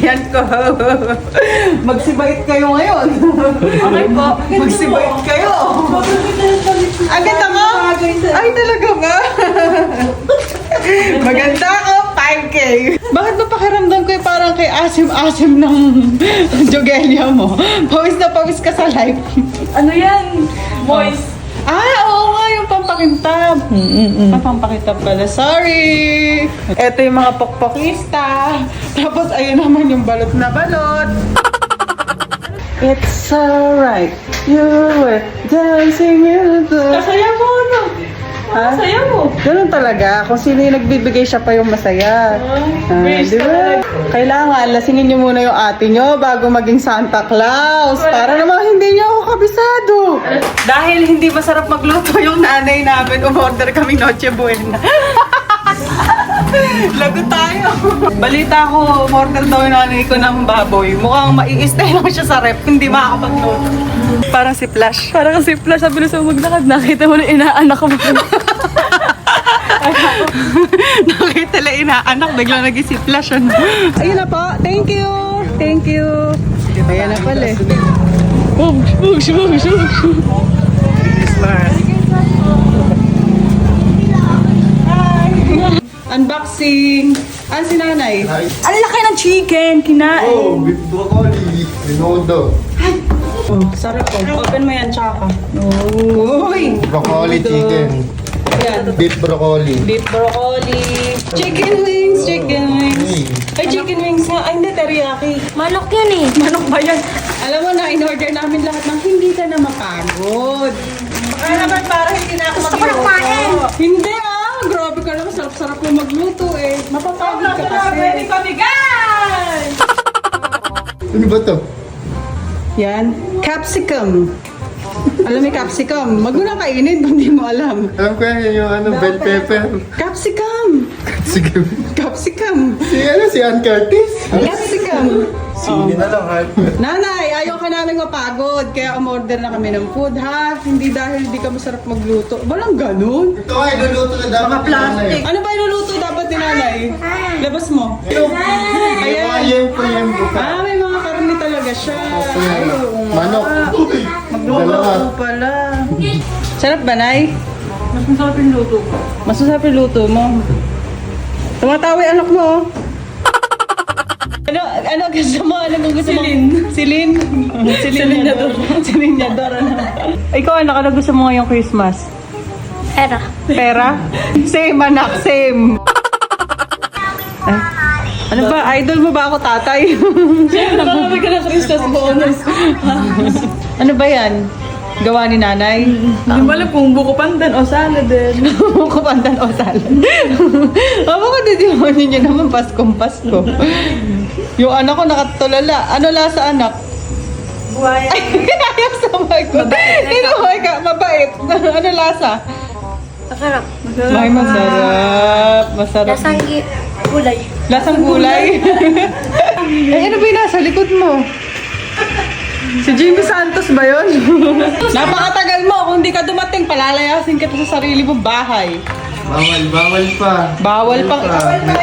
Yan ko. Magsibait kayo ngayon. Okay po. Magsibait kayo. Ang ganda mo? Ay, talaga ba? Maganda ako, 5K. Bakit ba pakiramdam ko parang kay asim-asim ng jogelia mo? Pawis na pawis ka sa life. Ano yan? Moist. Oo nga, yung pampakintab. Pampakintab pala. Sorry! Ito yung mga pokpokista. Tapos ayun naman yung balot na balot. It's alright. You were dancing in the... Kasaya mo, ano? Ha? Kasaya mo. Ganun talaga. Kung sino yung nagbibigay, siya pa yung masaya. Grace Di ba? talaga. Kailangan, lasingin nyo muna yung ate nyo bago maging Santa Claus. Para naman hindi nyo ako kabisado. Dahil hindi masarap magluto yung nanay namin, umorder kami Noche Buena. Lago tayo. Balita ko, umorder daw yung nanay ko ng baboy. Mukhang mai-stay lang siya sa rep, hindi makakapagluto. Parang si Flash. Parang kasi flash, sabi na sa maglakad, nakita mo na inaanak ko. Nakita lang inaanak, biglang naging si Flash. Ano? Ayun na po, thank you. Thank you. Ayan na pala eh. Unboxing. Ano si nanay? Ang laki ng chicken, kinain. Oh, beef broccoli, rinodo. Sarap po. Open mo yan, tsaka. Uy! Broccoli chicken. Yan. Beef broccoli. Beef broccoli. Chicken wings, chicken wings. Ay, chicken wings ha. Ay, hindi, teriyaki. Manok yan eh. Manok ba yan? Alam mo na, in-order namin lahat ng hindi ka na mapagod. Baka naman para hindi na ako magluto. Hindi grabe ka naman. Sarap-sarap mo magluto eh. Mapapagod ka kasi. Pwede kami guys! Ano ba to? Yan. Capsicum. Alam mo yung capsicum? Wag mo na kainin kung di mo alam. Alam ko yan yung bell pepper. Capsicum! Sige. Capsicum! Si Ann Curtis. Capsicum! Sini na lang, ha? Nanay, ayaw ka namin mapagod. Kaya umorder na kami ng food, ha? Hindi dahil di ka masarap magluto. Walang ganun. Ito ay luluto na dapat. Mga plastic. Ano ba iluluto dapat ni nanay? Labas mo. Ayan po yung buka. May mga karne talaga siya. Ay, oo nga. Manok. Magluluto pala. Sarap ba, Nay? Mas masarap yung luto ko. Mas masarap yung luto mo. Tumatawi anak mo. oh. Ano gusto mo? Ano mo gusto mo? Silin. Silinyador. Silinyador. Ikaw, ano gusto mo ngayong Christmas? Pera. Pera? Same, anak. Same. Ay, ano ba? Idol mo ba ako, tatay? Nakalabay ka na Christmas bonus. Ano ba yan? Gawa ni nanay? Hindi mo alam kung buko pandan o salad din. Kupandan o salad. Ako ko didimonin nyo naman Paskong Pasko. Yung anak ko nakatulala. Ano lasa anak? Buhay. Ayaw sa magot. Inuhay ka, mabait. Ano lasa? Masarap. Ay, masarap. Masarap. Lasang gulay. Lasang gulay. Ano ba yung nasa likod mo? Si Jimmy Santos ba yun? Napakatagal mo. Kung di ka dumating, palalayasin kita sa sarili mong bahay. Bawal pa. Bawal pang...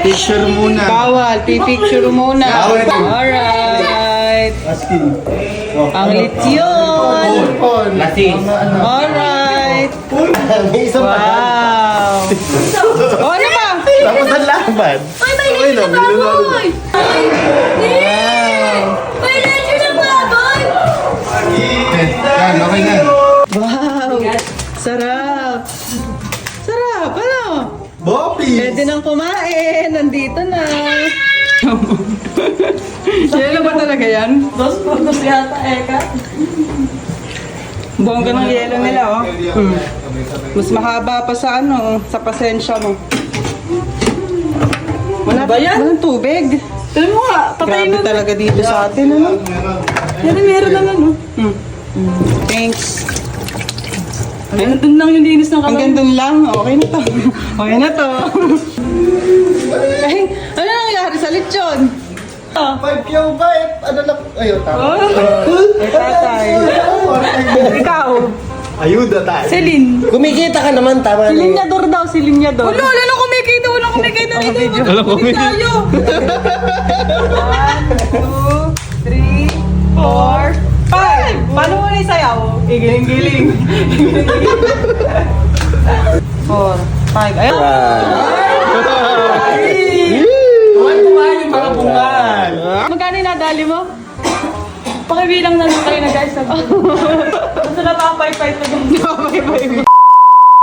Picture muna. Bawal. Pipicture muna. Bawal. Alright. Askin. Ang lityon. Lasing. Alright. May isa pa. Wow. Ano ba? Tapos ang laban. Ay, may Okay legend lang, na baboy! Wow. May legend na baboy! Yan, okay na. Wow. Sarap. Sarap. Ano? Boppies! Pwede nang kumain. Nandito na. Yelo ba talaga yan? Dos puntos yata, Eka. Bongga ng yelo nila, oh. Mas mahaba pa sa sa pasensya mo. Wala ba yan? Walang tubig. Alam mo nga, patay Grabe na. talaga dito sa atin, ano? Meron naman, no? Thanks. Ay, nandun lang yung linis ng kamay. Hanggang dun lang. Okay na to. Okay na to. Ay, ano nangyari sa lechon? 5 kilo ba? Ano lang? Ayaw, tama. Ay, tatay. Ikaw. Ayuda tayo. Celine. Kumikita ka naman, tama Silinyador daw, silinyador. Wala lang kumikita, walang kumikita ganito. Alam ko, Mag-upit tayo. 1, 2, 3, 4, 5. Paano mo na isayaw? Igiling-giling. 4, 5. Ayun. Kumain yung mga bungal. Magkano yung nadali mo? Pakibilang na lang kayo na guys. Basta na pa 5-5 na